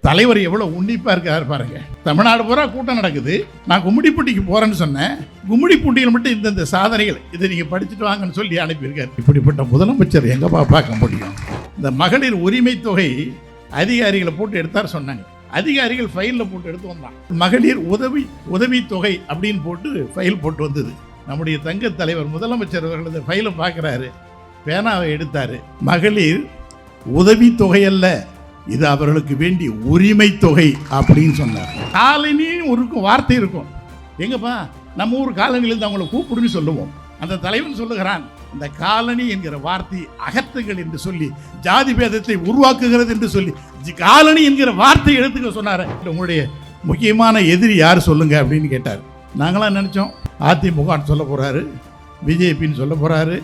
தலைவர் எவ்வளோ உன்னிப்பாக இருக்காரு பாருங்க. தமிழ்நாடு பூரா கூட்டம் நடக்குது. நான் கும்மிடிப்பூண்டிக்கு போகிறேன்னு சொன்னேன். கும்மிடிப்பூண்டியில் மட்டும் இந்தந்த சாதனைகள் இதை நீங்கள் படிச்சுட்டு வாங்கன்னு சொல்லி அனுப்பியிருக்காரு. இப்படிப்பட்ட முதலமைச்சர் எங்கப்பா பார்க்க முடியும்? இந்த மகளிர் உரிமை தொகை அதிகாரிகளை போட்டு எடுத்தார் சொன்னாங்க. அதிகாரிகள் ஃபைலில் போட்டு எடுத்து வந்தான். மகளிர் உதவி தொகை அப்படின்னு போட்டு ஃபைல் போட்டு வந்தது. நம்முடைய தங்க தலைவர் முதலமைச்சர் அவர்களது ஃபைலை பார்க்குறாரு, பேனாவை எடுத்தார். மகளிர் உதவி தொகை அல்ல, இது அவர்களுக்கு வேண்டிய உரிமை தொகை அப்படின்னு சொன்னார். காலனின்னு ஒரு வார்த்தை இருக்கும். எங்கப்பா நம்ம ஊர் காலனிலிருந்து அவங்களை கூப்பிடுன்னு சொல்லுவோம். அந்த தலைவன் சொல்லுகிறான், அந்த காலனி என்கிற வார்த்தை அகற்றுங்கள் என்று சொல்லி, ஜாதி பேதத்தை உருவாக்குகிறது என்று சொல்லி காலனி என்கிற வார்த்தை எடுத்துக்க சொன்னார். உங்களுடைய முக்கியமான எதிரி யார் சொல்லுங்க அப்படின்னு கேட்டார். நாங்களாம் நினச்சோம் அதிமுகன்னு சொல்ல போகிறாரு, பிஜேபின்னு சொல்ல போகிறாரு,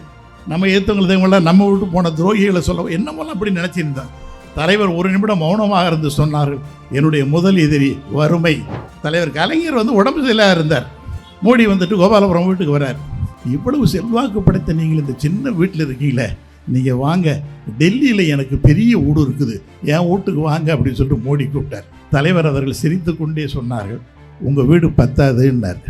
நம்ம ஏற்றவங்களெல்லாம் நம்ம விட்டு போன துரோகிகளை சொல்ல என்னமெல்லாம் அப்படி நினச்சிருந்தோம். தலைவர் ஒரு நிமிடம் மௌனமாக இருந்து சொன்னார், என்னுடைய முதல் எதிரி வறுமை. தலைவர் கலைஞர் உடம்பு சரியில்லாக இருந்தார். மோடி கோபாலபுரம் வீட்டுக்கு வர்றார். இவ்வளவு செல்வாக்கு படைத்த நீங்கள் இந்த சின்ன வீட்டில் இருக்கீங்களே, நீங்கள் வாங்க, டெல்லியில் எனக்கு பெரிய வீடு இருக்குது, என் வீட்டுக்கு வாங்க அப்படின்னு சொல்லிட்டு மோடி கூப்பிட்டார். தலைவர் அவர்கள் சிரித்து கொண்டே சொன்னார்கள், உங்கள் வீடு பத்தாதுன்னார்.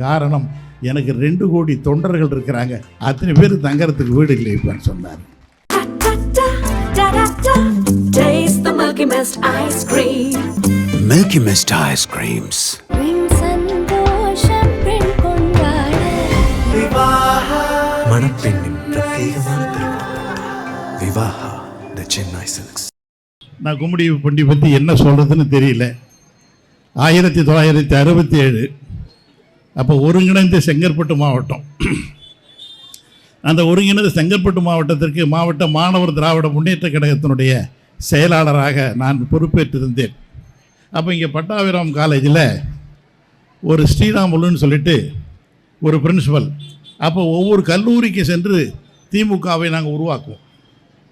காரணம், எனக்கு 2 கோடி தொண்டர்கள் இருக்கிறாங்க, அத்தனை பேர் தங்கறதுக்கு வீடு இல்லை இப்பன்னு சொன்னார். Milky Mist ice creams. மணப்பெண்ணின் பிரத்யேகமான திருமணம் விவாஹா தி சென்னை சில்க்ஸ். நான் கும்மிடிப்பூண்டி பற்றி என்ன சொல்கிறதுன்னு தெரியல. 1967 அப்போ ஒருங்கிணைந்த செங்கற்பட்டு மாவட்டம். அந்த ஒருங்கிணைந்த செங்கற்பட்டு மாவட்டத்திற்கு மாவட்ட மாணவர் திராவிட முன்னேற்ற கழகத்தினுடைய செயலாளராக நான் பொறுப்பேற்றிருந்தேன். அப்போ இங்கே பட்டாபிராம் காலேஜில் ஒரு ஸ்ரீராமுலுன்னு சொல்லிட்டு ஒரு பிரின்சிபல். அப்போ ஒவ்வொரு கல்லூரிக்கு சென்று திமுகவை நாங்கள் உருவாக்குவோம்.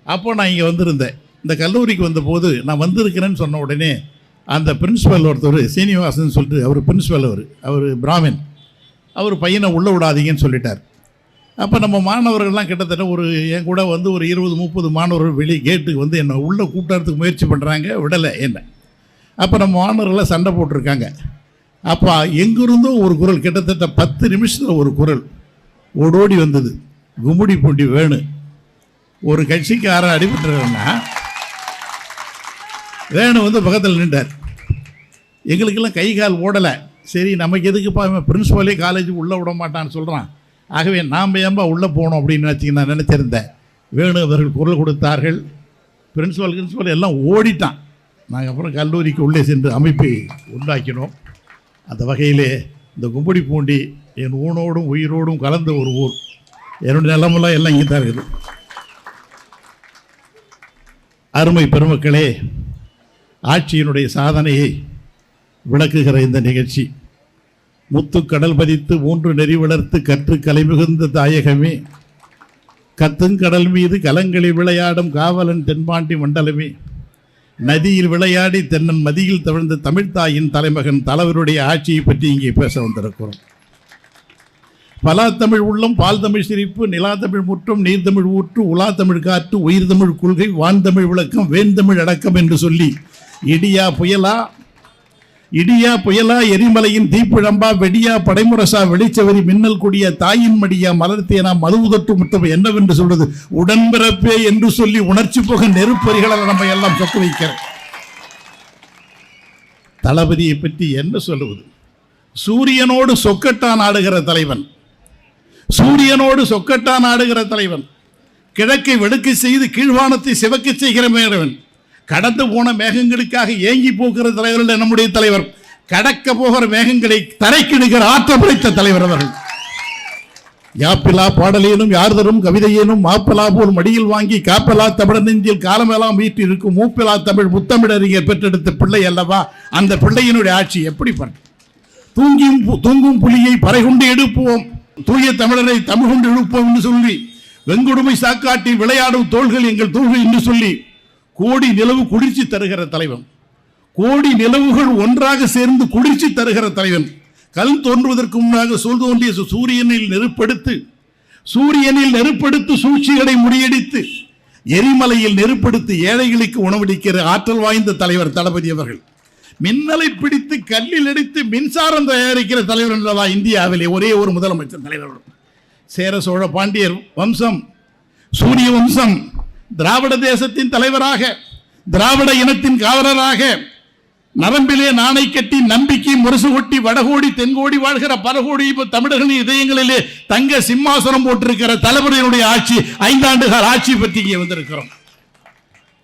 அப்போ நான் இங்கே வந்திருந்தேன். இந்த கல்லூரிக்கு வந்தபோது நான் வந்திருக்கிறேன்னு சொன்ன உடனே அந்த பிரின்சிபல் ஒருத்தர் சீனிவாசன் சொல்லிட்டு, அவர் பிரின்சிபல், அவர் பிராமின், அவர் பையனை உள்ளே விடாதீங்கன்னு சொல்லிட்டார். அப்போ நம்ம மாணவர்கள்லாம் கிட்டத்தட்ட என் கூட ஒரு 20-30 மாணவர்கள் வெளியே கேட்டுக்கு என்னை உள்ளே கூட்டுறதுக்கு முயற்சி பண்ணுறாங்க, விடலை என்ன. அப்போ நம்ம மாணவர்கள்லாம் சண்டை போட்டிருக்காங்க. அப்போ எங்கிருந்தோ ஒரு குரல், கிட்டத்தட்ட 10 நிமிஷத்தில் ஒரு குரல் ஓடோடி வந்தது, கும்மிடிப்பூண்டி வேணு ஒரு கட்சிக்காரன் அடிபட்டுறன்னா வேணு பக்கத்தில் நின்றார். எங்களுக்கெல்லாம் கை கால் ஓடலை. சரி, நமக்கு எதுக்குப்பா பிரின்சிபலே காலேஜுக்கு உள்ளே விட மாட்டான்னு சொல்கிறான், ஆகவே நாம் ஏன்பா உள்ளே போகணும் அப்படின்னு நான் நினச்சிருந்தேன். வேணு அவர்கள் குரல் கொடுத்தார்கள். பிரின்சிபல் எல்லாம் ஓடிட்டான். நாங்கள் அப்புறம் கல்லூரிக்கு உள்ளே சென்று அமைப்பை உண்டாக்கினோம். அந்த வகையிலே இந்த கும்மிடிப்பூண்டி என் ஊனோடும் உயிரோடும் கலந்த ஒரு ஊர். என்னுடைய நிலமெல்லாம் எல்லாம் இங்கே தான் இருக்குது. அருமை பெருமக்களே, ஆட்சியினுடைய சாதனையை விளக்குகிற இந்த நிகழ்ச்சி, முத்துக்கடல் பதித்து 3 நெறி வளர்த்து கற்று கலை மிகுந்த தாயகமே, கத்துங்கடல் மீது கலங்களில் விளையாடும் காவலன் தென்பாண்டி மண்டலமே, நதியில் விளையாடி தென்னன் மதியில் தவிழ்ந்த தமிழ்த்தாயின் தலைமகன் தலைவருடைய ஆட்சியை பற்றி இங்கே பேச வந்திருக்கிறோம். பலா தமிழ் உள்ளம், பால் தமிழ் சிரிப்பு, நிலா தமிழ் முற்றம், நீர்தமிழ் ஊற்று, உலா தமிழ் காற்று, உயிர் தமிழ் கொள்கை, வான் தமிழ் விளக்கம், வேந்தமிழ் அடக்கம் என்று சொல்லி இடியா புயலா எரிமலையின் தீப்பிழம்பா, வெடியா படைமுரசா வெளிச்சவரி, மின்னல் கொடிய தாயின் மடியா, மலர்த்தேனா மதுவுதட்டு முத்தம் என்னவென்று சொல்வது, உடன்பிறப்பே என்று சொல்லி உணர்ச்சி போக நெருப்பறிகளை நம்ம எல்லாம் சொத்து வைக்கிறோம். தளபதியை பற்றி என்ன சொல்லுவது? சூரியனோடு சொக்கட்டான் ஆடுகிற தலைவன், சூரியனோடு சொக்கட்டான் ஆடுகிற தலைவன், கிழக்கை வெடுக்க செய்து கீழ்வானத்தை சிவக்க செய்கிற மேலவன், கடந்து போன மேகங்களுக்காக ஏங்கி போகிற தலைவர்கள் நம்முடைய தலைவர், கடக்க போகிற மேகங்களை தரைக்கிடுகிற ஆற்றல் படைத்த தலைவர் அவர்கள். யாப்பிலா பாடலேனும் யார்தரும் கவிதையேனும் மாப்பிலா போல் மடியில் வாங்கி காப்பலா தமிழ் நெஞ்சில் காலமெல்லாம் வீட்டு இருக்கும் மூப்பிலா தமிழ் முத்தமிழறிஞர் பெற்றெடுத்த பிள்ளை அல்லவா அந்த பிள்ளையினுடைய ஆட்சி. எப்படி தூங்கும் புலியை பறை கொண்டு எடுப்போம், தூய தமிழரை தமிழ் கொண்டு எழுப்போம் என்று சொல்லி, வெங்குடுமை சாக்காட்டி விளையாடும் தோள்கள் எங்கள் தோள்கள் என்று சொல்லி, கோடி நிலவு குளிர்ச்சி தருகிற தலைவன், கோடி நிலவுகள் ஒன்றாக சேர்ந்து குளிர்ச்சி தருகிற தலைவன், கல் தோன்றுவதற்கு முன்னாக சூழ் தோன்றிய சூரியனில் நெருப்படுத்து சூழ்ச்சிகளை முறியடித்து எரிமலையில் நெருப்படுத்தி ஏழைகளுக்கு உணவளிக்கிற ஆற்றல் வாய்ந்த தலைவர் தளபதி அவர்கள். மின்னலை பிடித்து கல்லில் அடித்து மின்சாரம் தயாரிக்கிற தலைவர் என்றதா இந்தியாவிலே ஒரே ஒரு முதலமைச்சர் தலைவர். சேர சோழ பாண்டியர் வம்சம், சூரிய வம்சம், திராவிட தேசத்தின் தலைவராக, திராவிட இனத்தின் காவலராக, நரம்பிலே நாணை கட்டி நம்பிக்கை முரசு கொட்டி வடகோடி தென்கோடி வாழ்கிற பல கோடி தமிழர்களின் இதயங்களிலே தங்க சிம்மாசனம் போட்டிருக்கிற தளபதியினுடைய ஆட்சி, 5 ஆண்டுகால ஆட்சி பற்றி இங்கே வந்திருக்கிறோம்.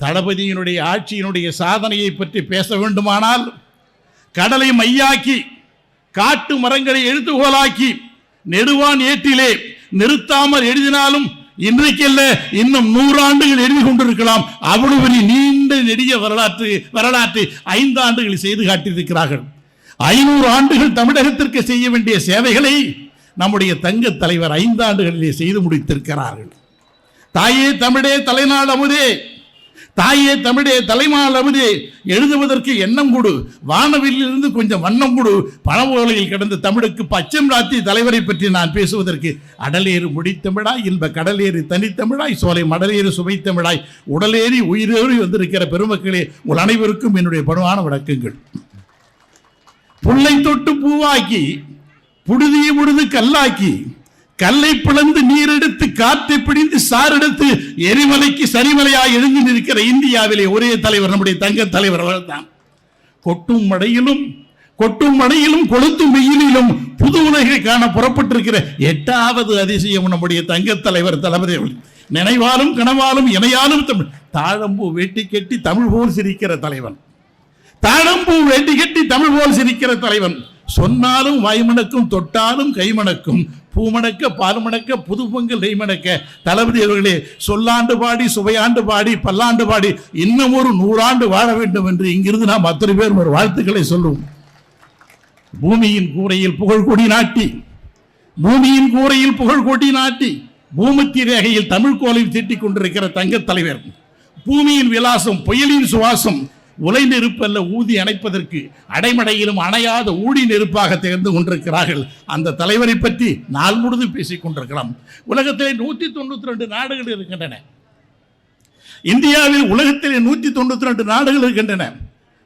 தளபதியினுடைய ஆட்சியினுடைய சாதனையை பற்றி பேச வேண்டுமானால் கடலை மையாக்கி, காட்டு மரங்களை எழுதுகோலாக்கி, நெடுவான் ஏட்டிலே நிறுத்தாமல் எழுதினாலும் இன்றைக்கல்ல இன்னும் 100 ஆண்டுகள் எழுதி கொண்டிருக்கலாம். அவ்வளவு நீண்ட நெடிய வரலாற்று 5 ஆண்டுகள் செய்து காட்டியிருக்கிறார்கள். 500 ஆண்டுகள் தமிழகத்திற்கு செய்ய வேண்டிய சேவைகளை நம்முடைய தங்க தலைவர் 5 ஆண்டுகளிலே செய்து முடித்திருக்கிறார்கள். தாயே தமிழே தலைநாள் அமுதே, தாயே தமிழே தலைமால் அமுதே, எழுதுவதற்கு எண்ணம் கொடு, வானவிலிருந்து கொஞ்சம் வண்ணம் கொடு, பணவோலையில் கிடந்த தமிழுக்கு பச்சம் ராத்தி தலைவரை பற்றி நான் பேசுவதற்கு அடலேறு முடித்தமிழாய், இன்ப கடலேறு தனித்தமிழாய், சோலை மடலேறு சுவைத்தமிழாய், உடலேறி உயிரேறி வந்திருக்கிற பெருமக்களே, உங்கள் அனைவருக்கும் என்னுடைய பணிவான வணக்கங்கள். புல்லை தொட்டு பூவாக்கி, புழுதியை முழுது கல்லாக்கி, கல்லை பிளந்து நீரெடுத்து காற்றை பிடிந்து சாரெடுத்து எரிமலைக்கு சரிமலையாய் எழுந்து நிற்கிற இந்தியாவிலே ஒரே தலைவர் நம்முடைய தங்க தலைவர் அவர்தான். கொட்டும் மழையிலும் கொளுத்தும் வெயிலிலும் புது உலகை காண புறப்பட்டிருக்கிற 8வது அதிசயம் நம்முடைய தங்க தலைவர் தளபதி. நினைவாலும் கனவாலும் இணையாலும் தமிழ். தாழம்பூ வேட்டி கட்டி தமிழ் போல் சிரிக்கிற தலைவன், தாழம்பூ வேட்டி கட்டி தமிழ் போல் சிரிக்கிற தலைவன். சொன்னாலும் வாய்மணக்கும், தொட்டாலும் கைமணக்கும், பூமணக்க பால்மணக்க புது பொங்கல் நெய்மணக்க. தளபதி அவர்களே, சொல்லாண்டு பாடி சுவையாண்டு பாடி பல்லாண்டு பாடி இன்னும் ஒரு 100 ஆண்டு வாழ வேண்டும் என்று இங்கிருந்து நாம் அத்தனை பேர் ஒரு வாழ்த்துக்களை சொல்லுவோம். பூமியின் கூரையில் புகழ்கொடி நாட்டி, பூமியின் கூரையில் புகழ்கொடி நாட்டி, பூமத்தி ரேகையில் தமிழ் கோலை தீட்டிக் கொண்டிருக்கிற தங்க தலைவர். பூமியின் விலாசம், புயலின் சுவாசம், உலை நெருப்பு அல்ல ஊதி அணைப்பதற்கு அடைமடையிலும் அணையாத ஊடி நெருப்பாக திகழ்ந்து கொண்டிருக்கிறார்கள். அந்த தலைவரை பற்றி நாள் முழுதும் பேசிக் கொண்டிருக்கலாம். உலகத்திலே 192 நாடுகள் இருக்கின்றன. இந்தியாவில் உலகத்திலே 192 நாடுகள் இருக்கின்றன.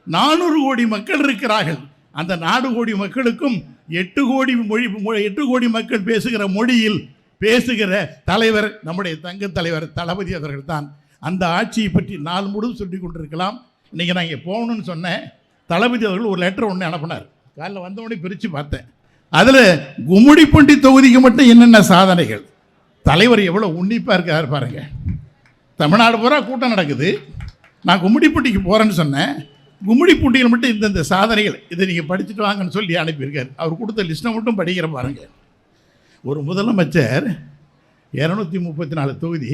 400 கோடி மக்கள் இருக்கிறார்கள். அந்த 4 கோடி மக்களுக்கும் 8 கோடி மக்கள் பேசுகிற மொழியில் பேசுகிற தலைவர் நம்முடைய தங்க தலைவர் தளபதி அவர்கள் தான். அந்த ஆட்சியை பற்றி நாள் முழுவதும் சொல்லிக் கொண்டிருக்கலாம். இன்றைக்கி நான் இங்கே போகணும்னு சொன்னேன். தளபதி அவர்கள் ஒரு லெட்டர் ஒன்று அனுப்பினார். காலையில் வந்தவொடனே பிரித்து பார்த்தேன். அதில் கும்மிடிப்பூண்டி தொகுதிக்கு மட்டும் என்னென்ன சாதனைகள், தலைவர் எவ்வளோ உன்னிப்பாக இருக்கார் பாருங்க. தமிழ்நாடு பூரா கூட்டம் நடக்குது. நான் கும்மிடிப்பூண்டிக்கு போகிறேன்னு சொன்னேன். கும்மிடிப்பூண்டியில் மட்டும் இந்தந்த சாதனைகள், இதை நீங்கள் படிச்சுட்டு வாங்கன்னு சொல்லி அனுப்பியிருக்கார். அவர் கொடுத்த லிஸ்ட்டை மட்டும் படிக்கிற பாருங்க. ஒரு முதலமைச்சர் 234 தொகுதி,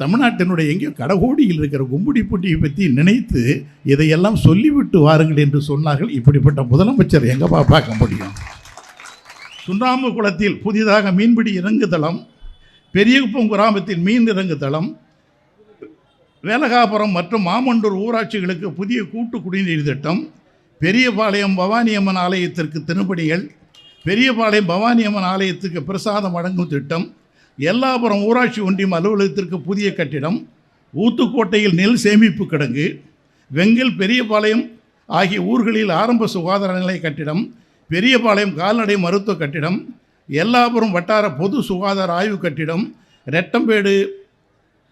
தமிழ்நாட்டினுடைய எங்கேயோ கடகோடியில் இருக்கிற கும்மிடிப்பூண்டியை பற்றி நினைத்து இதையெல்லாம் சொல்லிவிட்டு வாருங்கள் என்று சொன்னார்கள். இப்படிப்பட்ட முதலமைச்சர் எங்கப்பா பார்க்க முடியும்? சுண்ணாம்பு குளத்தில் புதிதாக மீன்பிடி இறங்குதளம், பெரியகுப்பம் கிராமத்தில் மீன் இறங்குதளம், வேலகாபுரம் மற்றும் மாமண்டூர் ஊராட்சிகளுக்கு புதிய கூட்டு குடிநீர் திட்டம், பெரியபாளையம் பவானியம்மன் ஆலயத்திற்கு திருப்பணிகள், பெரியபாளையம் பவானியம்மன் ஆலயத்துக்கு பிரசாதம் வழங்கும் திட்டம், எல்லாபுரம் ஊராட்சி ஒன்றியம் அலுவலகத்திற்கு புதிய கட்டிடம், ஊத்துக்கோட்டையில் நெல் சேமிப்பு கிடங்கு, வெங்கல் பெரியபாளையம் ஆகிய ஊர்களில் ஆரம்ப சுகாதார நிலைய கட்டிடம், பெரியபாளையம் கால்நடை மருத்துவ கட்டிடம், எல்லாபுரம் வட்டார பொது சுகாதார ஆய்வு கட்டிடம், ரெட்டம்பேடு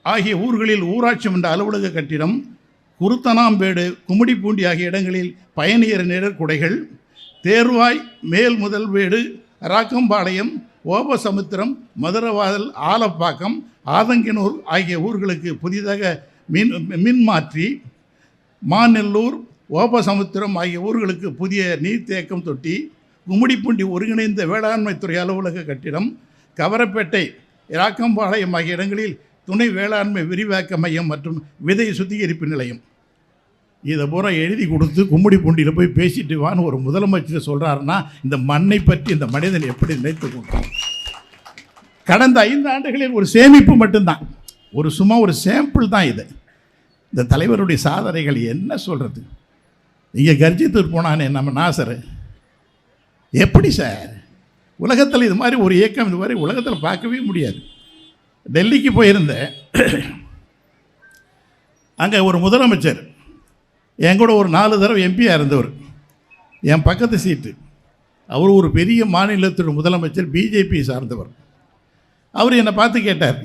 ஆகிய ஊர்களில் ஊராட்சி மன்ற அலுவலக கட்டிடம், குருத்தனாம்பேடு கும்மிடிப்பூண்டி ஆகிய இடங்களில் பயணியர் நிழற்குடைகள், தேர்வாய் மேல் முதல்வேடு ராக்கம்பாளையம் ஓபசமுத்திரம் மதுரவாதல் ஆலப்பாக்கம் ஆதங்கினூர் ஆகிய ஊர்களுக்கு புதிதாக மின்மாற்றி, மாநெல்லூர் ஓபசமுத்திரம் ஆகிய ஊர்களுக்கு புதிய நீர்த்தேக்கம் தொட்டி, கும்மிடிப்பூண்டி ஒருங்கிணைந்த வேளாண்மைத்துறை அலுவலக கட்டிடம், கவரப்பேட்டை ராக்கம்பாளையம் ஆகிய இடங்களில் துணை வேளாண்மை விரிவாக்க மையம் மற்றும் விதை சுத்திகரிப்பு நிலையம். இதை பூரா எழுதி கொடுத்து கும்மிடிப்பூண்டியில் போய் பேசிட்டு வான்னு ஒரு முதலமைச்சர் சொல்கிறாருன்னா இந்த மண்ணை பற்றி இந்த மனிதன் எப்படி நினைத்து கொண்டான்? கடந்த 5 ஆண்டுகளில் ஒரு சேமிப்பு மட்டும்தான், சும்மா ஒரு சாம்பிள் தான் இது. இந்த தலைவருடைய சாதனைகள் என்ன சொல்கிறது? இங்கே கர்ஜித்தூர் போனானே நம்ம நாசர், எப்படி சார் உலகத்தில் இது மாதிரி ஒரு இயக்கம் இது மாதிரி உலகத்தில் பார்க்கவே முடியாது. டெல்லிக்கு போயிருந்தேன். அங்கே ஒரு முதலமைச்சர் என் கூட ஒரு 4 தடவை எம்பியாக இருந்தவர், என் பக்கத்து சீட்டு. அவர் ஒரு பெரிய மாநிலத்தோட முதலமைச்சர், பிஜேபி சார்ந்தவர். அவர் என்னை பார்த்து கேட்டார்,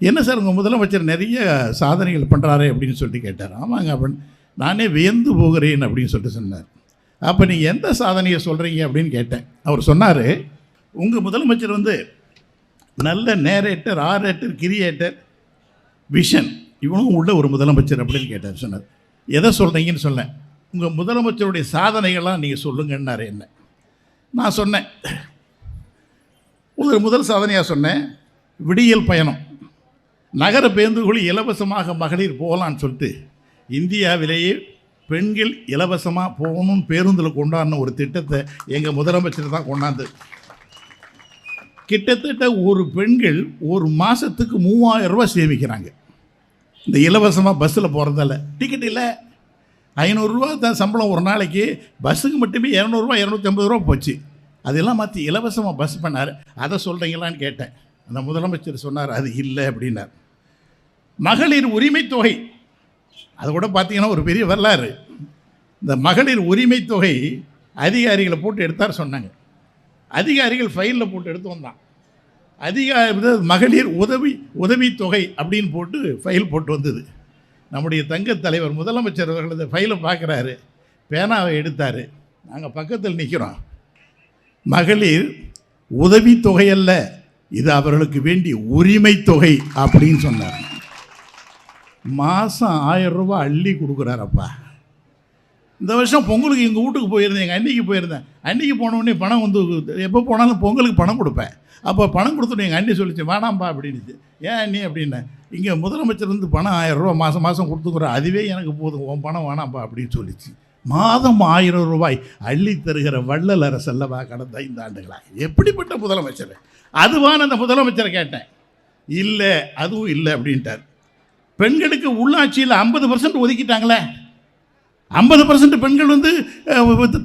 என்ன சார் உங்கள் முதலமைச்சர் நிறைய சாதனைகள் பண்ணுறாரு அப்படின்னு சொல்லிட்டு கேட்டார். ஆமாங்க அப்படின்னு நானே வியந்து போகிறேன் அப்படின்னு சொல்லிட்டு சொன்னார். அப்போ நீங்கள் எந்த சாதனையை சொல்கிறீங்க அப்படின்னு கேட்டேன். அவர் சொன்னார், உங்கள் முதலமைச்சர் வந்து நல்ல நேரேட்டர், ஆரேட்டர், கிரியேட்டர், விஷன் இவனும் உள்ள ஒரு முதலமைச்சர் அப்படின்னு கேட்டார். சொன்னார், எதை சொல்கிறீங்கன்னு சொன்னேன். உங்கள் முதலமைச்சருடைய சாதனைகள்லாம் நீங்கள் சொல்லுங்கன்னாரு. என்ன நான் சொன்னேன், முதல் சாதனையாக சொன்னேன், விடியல் பயணம், நகர பேருந்துகளில் இலவசமாக மகளிர் போகலான்னு சொல்லிட்டு இந்தியாவிலேயே பெண்கள் இலவசமாக போகணும்னு பேருந்தில் கொண்டாடின ஒரு திட்டத்தை எங்கள் முதலமைச்சர் தான் கொண்டாந்து. கிட்டத்தட்ட ஒரு பெண்கள் ஒரு மாதத்துக்கு 3000 ரூபா சேமிக்கிறாங்க. இந்த இலவசமாக பஸ்ஸில் போகிறதால டிக்கெட் இல்லை, 500 ரூபா தான் சம்பளம் ஒரு நாளைக்கு. பஸ்ஸுக்கு மட்டுமே 200 ரூபா 250 ரூபா போச்சு. அதெல்லாம் மாற்றி இலவசமாக பஸ் பண்ணார். அதை சொல்கிறீங்களான்னு கேட்டேன். அந்த முதலமைச்சர் சொன்னார், அது இல்லை அப்படின்னார். மகளிர் உரிமை தொகை, அது கூட பார்த்தீங்கன்னா ஒரு பெரிய வரலாறு. இந்த மகளிர் உரிமை தொகை அதிகாரிகளை போட்டு எடுத்தார் சொன்னாங்க. அதிகாரிகள் ஃபைலில் போட்டு எடுத்து வந்தான். மகளிர் உதவி தொகை அப்படின்னு போட்டு ஃபைல் போட்டு வந்தது. நம்முடைய தங்க தலைவர் முதலமைச்சர் அவர்கள் இந்த ஃபைலை பார்க்குறாரு, பேனாவை எடுத்தார். நாங்கள் பக்கத்தில் நிற்கிறோம். மகளிர் உதவி தொகை அல்ல, இது அவர்களுக்கு வேண்டிய உரிமை தொகை அப்படின்னு சொன்னார். மாதம் 1000 ரூபா அள்ளி கொடுக்குறாரப்பா. இந்த வருஷம் பொங்கலுக்கு எங்கள் வீட்டுக்கு போயிருந்தேன், எங்கள் அன்னிக்கு போயிருந்தேன். அன்னிக்கு போனோடனே பணம் வந்து எப்போ போனாலும் பொங்கலுக்கு பணம் கொடுப்பேன். அப்போ பணம் கொடுத்துட்டு எங்கள் அண்ணி சொல்லிச்சு, வேணாம்பா அப்படின்னுச்சு. ஏன் அண்ணி அப்படின்னேன், இங்கே முதலமைச்சர் வந்து பணம் 1000 ரூபா மாதம் மாதம் கொடுத்துக்குறோம், அதுவே எனக்கு போதும், உன் பணம் வேணாம்பா அப்படின்னு சொல்லிச்சு. மாதம் 1000 ரூபாய் அள்ளி தருகிற வள்ளல் அரசல்லவா கடந்த 5 ஆண்டுகளா? எப்படிப்பட்ட முதலமைச்சர்? அதுவான அந்த முதலமைச்சரை கேட்டேன். இல்லை, அதுவும் இல்லை அப்படின்ட்டார். பெண்களுக்கு உள்ளாட்சியில் 50% ஒதுக்கிட்டாங்களே, 50% பெண்கள் வந்து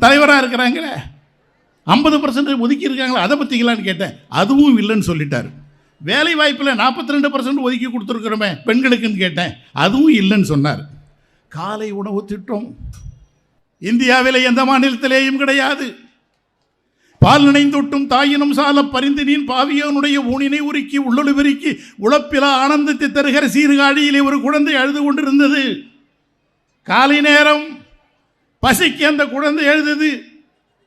தலைவராக இருக்கிறாங்களே, 50% ஒதுக்கி இருக்காங்களா, அதை பற்றிக்கலான்னு கேட்டேன். அதுவும் இல்லைன்னு சொல்லிட்டார். வேலை வாய்ப்பில் 42% ஒதுக்கி கொடுத்துருக்குறோமே பெண்களுக்குன்னு கேட்டேன். அதுவும் இல்லைன்னு சொன்னார். காலை உணவு திட்டம் இந்தியாவில் எந்த மாநிலத்திலேயும் கிடையாது. பால் நினைந்தொட்டும் தாயினும் சால பரிந்தினின் பாவியனுடைய ஊனினை உருக்கி உள்ளொளி பெருக்கி உழப்பிலா ஆனந்தத்தை தருகிற சீர்காழியிலே ஒரு குழந்தை அழுது கொண்டிருந்தது. காலை நேரம் பசிக்கு அந்த குழந்தை எழுதுது.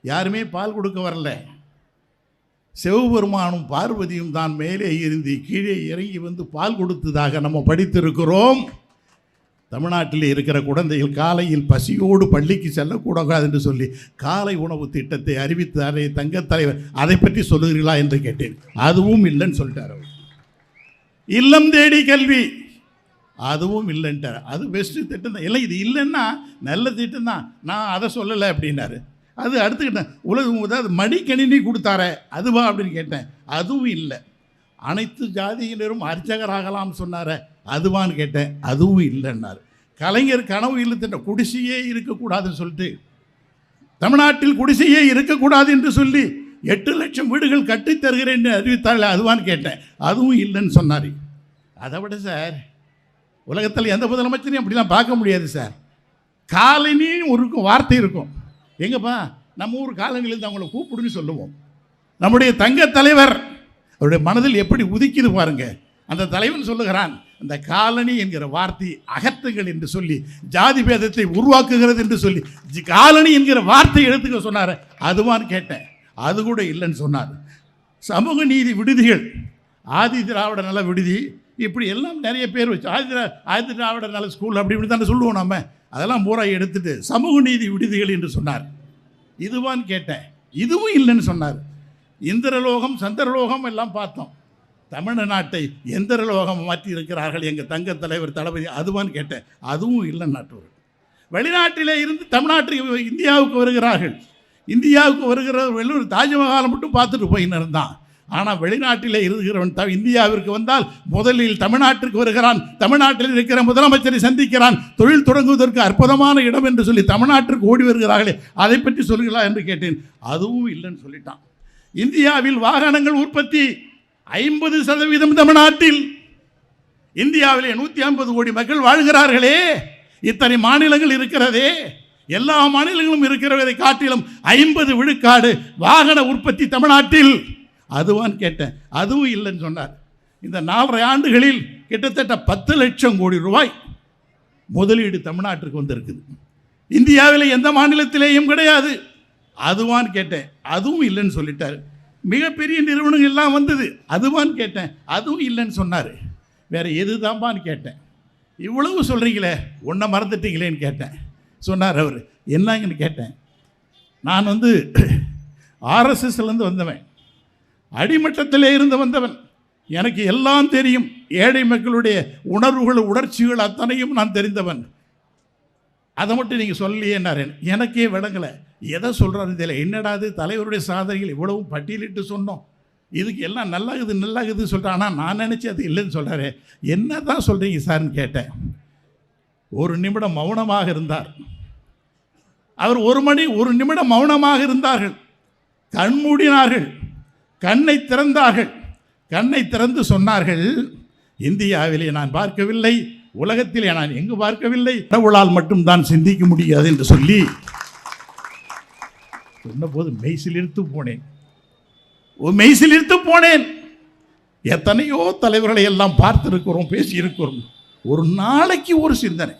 யாருமே பால் கொடுக்க வரல. சிவபெருமானும் பார்வதியும் தான் மேலே இருந்து கீழே இறங்கி வந்து பால் கொடுத்ததாக நம்ம படித்திருக்கிறோம். தமிழ்நாட்டில் இருக்கிற குழந்தைகள் காலையில் பசியோடு பள்ளிக்கு செல்லக்கூடாது என்று சொல்லி காலை உணவு திட்டத்தை அறிவித்தாரே தங்கத் தலைவர், அதை பற்றி சொல்லுகிறீர்களா என்று கேட்டேன். அதுவும் இல்லைன்னு சொல்லிட்டார் அவர். இல்லம் தேடி கல்வி, அதுவும் இல்லைன்ட்டார். அது பெஸ்ட்டு திட்டம் தான். இல்லை, இது இல்லைன்னா நல்ல திட்டம் தான், நான் அதை சொல்லலை அப்படின்னாரு. அது அடுத்துக்கிட்டேன். உலகம் அதாவது மடிக்கணினி கொடுத்தார அதுவா அப்படின்னு கேட்டேன். அதுவும் இல்லை. அனைத்து ஜாதியினரும் அர்ச்சகராகலாம் சொன்னார அதுவான்னு கேட்டேன். அதுவும் இல்லைன்னார். கலைஞர் கனவு இல்லை திட்டம், குடிசையே இருக்கக்கூடாதுன்னு சொல்லிட்டு தமிழ்நாட்டில் குடிசையே இருக்கக்கூடாது என்று சொல்லி 8 லட்சம் வீடுகள் கட்டித்தருகிறேன் என்று அறிவித்தார்கள். அதுவான்னு கேட்டேன். அதுவும் இல்லைன்னு சொன்னார். அதை விட சார், உலகத்தில் எந்த முதலமைச்சரையும் அப்படிலாம் பார்க்க முடியாது சார். காலனின்னு ஒரு வார்த்தை இருக்கும். எங்கப்பா நம்ம ஊர் காலனியில் அவங்கள கூப்பிடுன்னு சொல்லுவோம். நம்முடைய தங்க தலைவர் அவருடைய மனதில் எப்படி உதிக்குது பாருங்க. அந்த தலைவன் சொல்லுகிறான், அந்த காலனி என்கிற வார்த்தை அகற்றுங்கள் என்று சொல்லி ஜாதி பேதத்தை உருவாக்குகிறது என்று சொல்லி காலனி என்கிற வார்த்தை எடுத்துக்க சொன்னார். அதுவான்னு கேட்டேன். அது கூட இல்லைன்னு சொன்னார். சமூக நீதி விடுதிகள், ஆதி திராவிட நல விடுதி, இப்படி எல்லாம் நிறைய பேர் வச்சு ஆதி திராவிட நல ஸ்கூல் அப்படி இப்படி தானே சொல்லுவோம் நம்ம. அதெல்லாம் பூரா எடுத்துட்டு சமூக நீதி விடுதிகள் என்று சொன்னார். இதுவான்னு கேட்டேன். இதுவும் இல்லைன்னு சொன்னார். இந்திரலோகம் சந்திரலோகம் எல்லாம் பார்த்தோம். தமிழ்நாட்டை எந்திரலோகம் மாற்றி இருக்கிறார்கள் எங்கள் தங்க தலைவர் தளபதி, அதுவான்னு கேட்டேன். அதுவும் இல்லை. நாட்டவர் வெளிநாட்டிலே இருந்து தமிழ்நாட்டுக்கு இந்தியாவுக்கு வருகிறார்கள். இந்தியாவுக்கு வருகிறவர்கள் ஒரு தாஜ்மஹாலை மட்டும் பார்த்துட்டு போயின்னு தான். ஆனால் வெளிநாட்டிலே இருக்கிறவன் இந்தியாவிற்கு வந்தால் முதலில் தமிழ்நாட்டிற்கு வருகிறான். தமிழ்நாட்டில் இருக்கிற முதலமைச்சரை சந்திக்கிறான். தொழில் தொடங்குவதற்கு அற்புதமான இடம் என்று சொல்லி தமிழ்நாட்டிற்கு ஓடி வருகிறார்களே, அதை பற்றி சொல்லுங்களா என்று கேட்டேன். அதுவும் இல்லைன்னு சொல்லிட்டான். இந்தியாவில் வாகனங்கள் உற்பத்தி 50% தமிழ்நாட்டில். இந்தியாவிலே 150 கோடி மக்கள் வாழ்கிறார்களே, இத்தனை மாநிலங்கள் இருக்கிறதே, எல்லா மாநிலங்களும் இருக்கிறவரை காட்டிலும் 50 விழுக்காடு வாகன உற்பத்தி தமிழ்நாட்டில். அதுவான்னு கேட்டேன். அதுவும் இல்லைன்னு சொன்னார். இந்த 4.5 ஆண்டுகளில் கிட்டத்தட்ட 10 லட்சம் கோடி ரூபாய் முதலீடு தமிழ்நாட்டிற்கு வந்திருக்குது. இந்தியாவில் எந்த மாநிலத்திலேயும் கிடையாது. அதுவான்னு கேட்டேன். அதுவும் இல்லைன்னு சொல்லிட்டார். மிகப்பெரிய நிறுவனங்கள் எல்லாம் வந்தது. அதுவான்னு கேட்டேன். அதுவும் இல்லைன்னு சொன்னார். வேறு எது தான்பான்னு கேட்டேன். இவ்வளவு சொல்கிறீங்களே, ஒன்றை மறந்துட்டீங்களேன்னு கேட்டேன். சொன்னார் அவர். என்னங்கன்னு கேட்டேன். நான் ஆர்எஸ்எஸ்லேருந்து வந்தவன், அடிமட்டத்திலே இருந்து வந்தவன், எனக்கு எல்லாம் தெரியும். ஏழை மக்களுடைய உணர்வுகள் உணர்ச்சிகள் அத்தனையும் நான் தெரிந்தவன். அதை மட்டும் நீங்கள் சொல்லியேன்னாரு. எனக்கே விளங்கலை. எதை சொல்கிறாரு தெரியல. என்னடாது தலைவருடைய சாதனைகள் இவ்வளவும் பட்டியலிட்டு சொன்னோம், இதுக்கு எல்லாம் நல்லாகுது சொல்கிறேன். ஆனால் நான் நினச்சி அது இல்லைன்னு சொல்கிறாரு. என்ன தான் சொல்கிறீங்க சார்னு கேட்டேன். ஒரு நிமிடம் மௌனமாக இருந்தார் அவர். ஒரு நிமிடம் மௌனமாக இருந்தார்கள். கண்மூடினார்கள், கண்ணை திறந்தார்கள். கண்ணை திறந்து சொன்னார்கள், இந்தியாவிலே நான் பார்க்கவில்லை, உலகத்திலே நான் எங்கு பார்க்கவில்லை, கடவுளால் மட்டும்தான் சிந்திக்க முடியாது என்று சொல்லி சொன்னபோது மெய்சிலிர்த்து போனேன். எத்தனையோ தலைவர்களை எல்லாம் பார்த்திருக்கிறோம், பேசியிருக்கிறோம். ஒரு நாளைக்கு ஒரு சிந்தனை.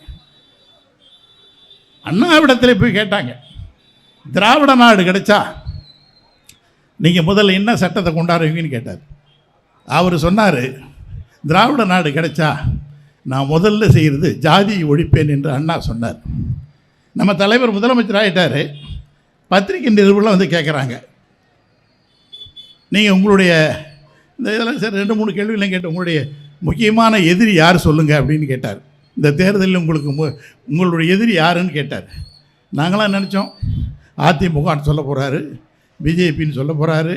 அண்ணாவிடத்தில் போய் கேட்டாங்க, திராவிட நாடு கிடைச்சா நீங்கள் முதல்ல என்ன சட்டத்தை கொண்டாடுவீங்கன்னு கேட்டார். அவர் சொன்னார், திராவிட நாடு கிடைச்சா நான் முதல்ல செய்கிறது ஜாதி ஒழிப்பேன் என்று அண்ணா சொன்னார். நம்ம தலைவர் முதலமைச்சர் ஆகிட்டார். பத்திரிகை நிருபர்லாம் கேட்குறாங்க, நீங்கள் உங்களுடைய இந்த இதெல்லாம் சார் 2-3 கேள்வியெல்லாம் கேட்டு உங்களுடைய முக்கியமான எதிரி யார் சொல்லுங்கள் அப்படின்னு கேட்டார். இந்த தேர்தலில் உங்களுடைய எதிரி யாருன்னு கேட்டார். நாங்களாம் நினச்சோம் அதிமுகன்னு சொல்ல போகிறாரு, பிஜேபின்னு சொல்ல போகிறாரு,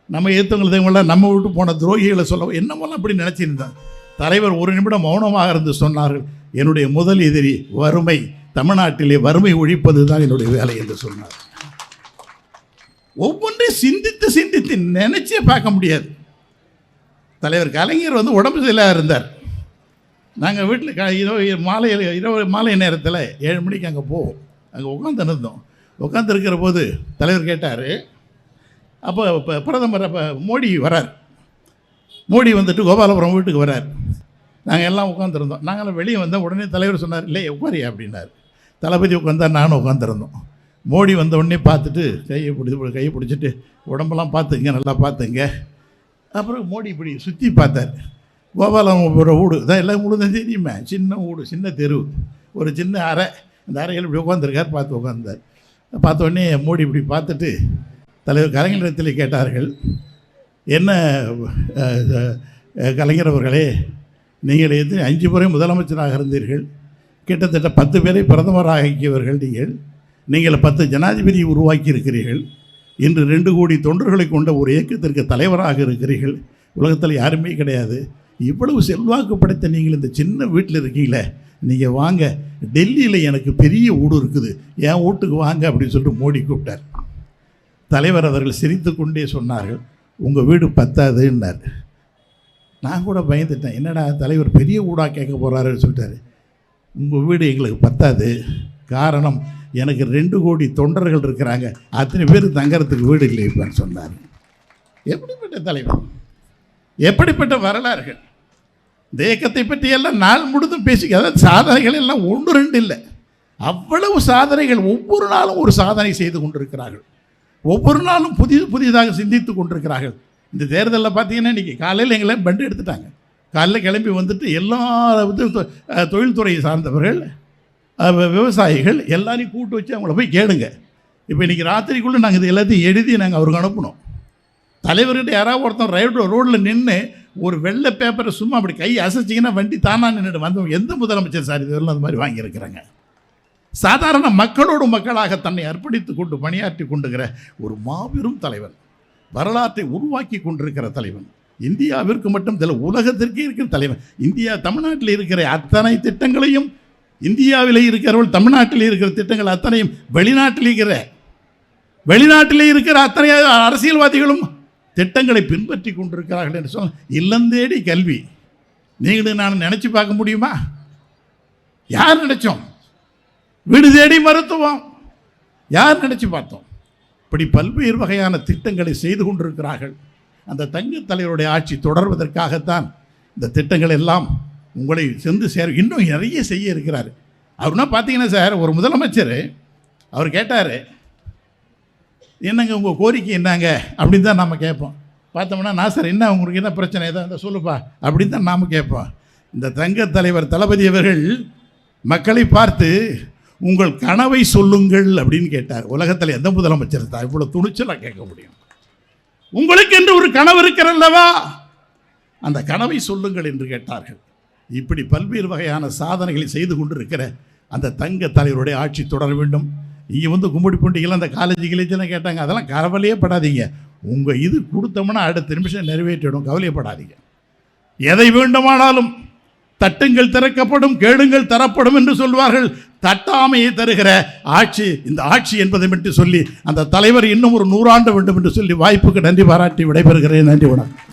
நம்ம ஏற்றவங்களெல்லாம் நம்ம விட்டு போன துரோகிகளை சொல்ல, என்னமெல்லாம் அப்படி நினச்சிருந்தேன். தலைவர் ஒரு நிமிடம் மௌனமாக இருந்து சொன்னார்கள், என்னுடைய முதல் எதிரி வறுமை, தமிழ்நாட்டிலே வறுமை ஒழிப்பது தான் என்னுடைய வேலை என்று சொன்னார். ஒவ்வொன்றையும் சிந்தித்து நினைச்சே பார்க்க முடியாது. தலைவர் கலைஞர் உடம்பு சரியில்லாக இருந்தார். நாங்கள் வீட்டில் மாலை நேரத்தில் 7 மணிக்கு அங்கே போவோம். அங்கே உட்காந்துருந்தோம். உட்காந்துருக்கிற போது தலைவர் கேட்டார். அப்போ பிரதமர் மோடி வரார். மோடி கோபாலபுரம் வீட்டுக்கு வரார். நாங்கள் எல்லாம் உட்காந்துருந்தோம். நாங்களாம் வெளியே வந்தோம். உடனே தலைவர் சொன்னார், இல்லை உட்காரியா அப்படின்னார். தளபதி உட்காந்தார், நானும் உட்காந்துருந்தோம். மோடி வந்த உடனே பார்த்துட்டு கையை பிடிச்சிட்டு உடம்பெல்லாம் பார்த்துங்க, நல்லா பார்த்துங்க. அப்புறம் மோடி இப்படி சுற்றி பார்த்தார். கோபாலபுரம் வீடு தான் எல்லாம் வீடு தான் தெரியுமே, சின்ன வீடு, சின்ன தெரு, ஒரு சின்ன அறை. அந்த அறையில் இப்படி உட்காந்துருக்கார். பார்த்து உட்காந்தார். பார்த்த உடனே மோடி இப்படி பார்த்துட்டு தலைவர் கலைஞரிடத்தில் கேட்டார்கள், என்ன கலைஞர் அவர்களே, நீங்கள் 5 முறை முதலமைச்சராக இருந்தீர்கள், கிட்டத்தட்ட 10 பேரை பிரதமராக ஆக்கியவர்கள் நீங்கள் 10 ஜனாதிபதியை உருவாக்கி இருக்கிறீர்கள், இன்று 2 கோடி தொண்டர்களை கொண்ட ஒரு இயக்கத்திற்கு தலைவராக இருக்கிறீர்கள், உலகத்தில் யாருமே கிடையாது, இவ்வளவு செல்வாக்கு படைத்த நீங்கள் இந்த சின்ன வீட்டில் இருக்கீங்களே, நீங்கள் வாங்க, டெல்லியில் எனக்கு பெரிய வீடு இருக்குது, என் வீட்டுக்கு வாங்க அப்படின்னு சொல்லிட்டு மோடி கூப்பிட்டார். தலைவர் அவர்கள் சிரித்து கொண்டே சொன்னார்கள், உங்கள் வீடு பத்தாதுன்னார். நான் கூட பயந்துட்டேன், என்னடா தலைவர் பெரிய வீடாக கேட்க போகிறாருன்னு சொல்லிட்டாரு. உங்கள் வீடு எங்களுக்கு பத்தாது, காரணம் எனக்கு 2 கோடி தொண்டர்கள் இருக்கிறாங்க, அத்தனை பேர் தங்கறதுக்கு வீடு இல்லை இப்போன்னு சொன்னார். எப்படிப்பட்ட தலைவர், எப்படிப்பட்ட வரலாறுகள்! இந்த இயக்கத்தை பற்றியெல்லாம் நாள் முழுதும் பேசிக்க, அதாவது சாதனைகள் எல்லாம் 1-2 இல்லை, அவ்வளவு சாதனைகள். ஒவ்வொரு நாளும் ஒரு சாதனை செய்து கொண்டிருக்கிறார்கள். ஒவ்வொரு நாளும் புதிதாக சிந்தித்து கொண்டிருக்கிறார்கள். இந்த தேர்தலில் பார்த்தீங்கன்னா இன்றைக்கி காலையில் எங்களை பண்டு எடுத்துட்டாங்க. காலையில் கிளம்பி வந்துட்டு எல்லா தொழில்துறையை சார்ந்தவர்கள், விவசாயிகள் எல்லாரையும் கூப்பிட்டு வச்சு அவங்கள போய் கேளுங்க. இப்போ இன்றைக்கி ராத்திரிக்குள்ளே நாங்கள் இது எல்லாத்தையும் எழுதி நாங்கள் அவருக்கு அனுப்பணும். தலைவர்கிட்ட யாராவது ஒருத்தன் ரோட்டில் நின்று ஒரு வெள்ளை பேப்பரை சும்மா அப்படி கை அசைச்சிங்கன்னா வண்டி தானாக நின்றுட்டு வந்தவங்க எந்த முதலமைச்சர் சார் இதுவரையும் அந்த மாதிரி வாங்கியிருக்கிறாங்க. சாதாரண மக்களோடு மக்களாக தன்னை அர்ப்பணித்து கொண்டு பணியாற்றி கொண்டுகிற ஒரு மாபெரும் தலைவன், வரலாற்றை உருவாக்கி கொண்டிருக்கிற தலைவன், இந்தியாவிற்கு மட்டும் உலகத்திற்கே இருக்கிற தலைவன். தமிழ்நாட்டில் இருக்கிற அத்தனை திட்டங்களையும், இந்தியாவில் இருக்கிறவர்கள் தமிழ்நாட்டில் இருக்கிற திட்டங்கள் அத்தனையும் வெளிநாட்டிலே இருக்கிற அத்தனை அரசியல்வாதிகளும் திட்டங்களை பின்பற்றி கொண்டிருக்கிறார்கள் என்று சொன்னால், இல்லந்தேடி கல்வி, நீங்களும் நான் நினச்சி பார்க்க முடியுமா? யார் நினைச்சோம்? வீடு தேடி மருத்துவம் யார் நினைச்சு பார்த்தோம்? இப்படி பல்வேறு வகையான திட்டங்களை செய்து கொண்டிருக்கிறார்கள். அந்த தங்க தலைவருடைய ஆட்சி தொடர்வதற்காகத்தான் இந்த திட்டங்கள் எல்லாம் உங்களை சென்று இன்னும் நிறைய செய்ய இருக்கிறார். அவருனா பார்த்தீங்கன்னா சார், ஒரு முதலமைச்சர் அவர் கேட்டார், என்னங்க உங்கள் கோரிக்கை என்னங்க அப்படின்னு தான் நாம் கேட்போம். பார்த்தோம்னா நான் சார் என்ன உங்களுக்கு என்ன பிரச்சனை ஏதாவது சொல்லுப்பா அப்படின்னு தான் நாம் கேட்போம். இந்த தங்க தலைவர் தளபதி அவர்கள் மக்களை பார்த்து உங்கள் கனவை சொல்லுங்கள் அப்படின்னு கேட்டார். உலகத்தில் எந்த முதலமைச்சர் தான் இவ்வளோ துணிச்சலாக கேட்க முடியும்? உங்களுக்கு என்று ஒரு கனவு இருக்கிறல்லவா, அந்த கனவை சொல்லுங்கள் என்று கேட்டார்கள். இப்படி பல்வேறு வகையான சாதனைகளை செய்து கொண்டிருக்கிற அந்த தங்க தலைவருடைய ஆட்சி தொடர வேண்டும். இங்கே வந்து கும்மிடிப்பூண்டிகள் அந்த காலேஜெல்லாம் கேட்டாங்க, அதெல்லாம் கவலையே படாதீங்க, உங்கள் இது கொடுத்தோம்னா அடுத்த நிமிஷம் நிறைவேற்றிடும், கவலையப்படாதீங்க. எதை வேண்டுமானாலும் தட்டுங்கள் திறக்கப்படும், கேளுங்கள் தரப்படும் என்று சொல்வார்கள். தட்டாமையை தருகிற ஆட்சி இந்த ஆட்சி என்பதை மட்டும் சொல்லி அந்த தலைவர் இன்னும் ஒரு 100 ஆண்டு வேண்டும் என்று சொல்லி வாய்ப்புக்கு நன்றி பாராட்டி விடைபெறுகிறேன். நன்றி, வணக்கம்.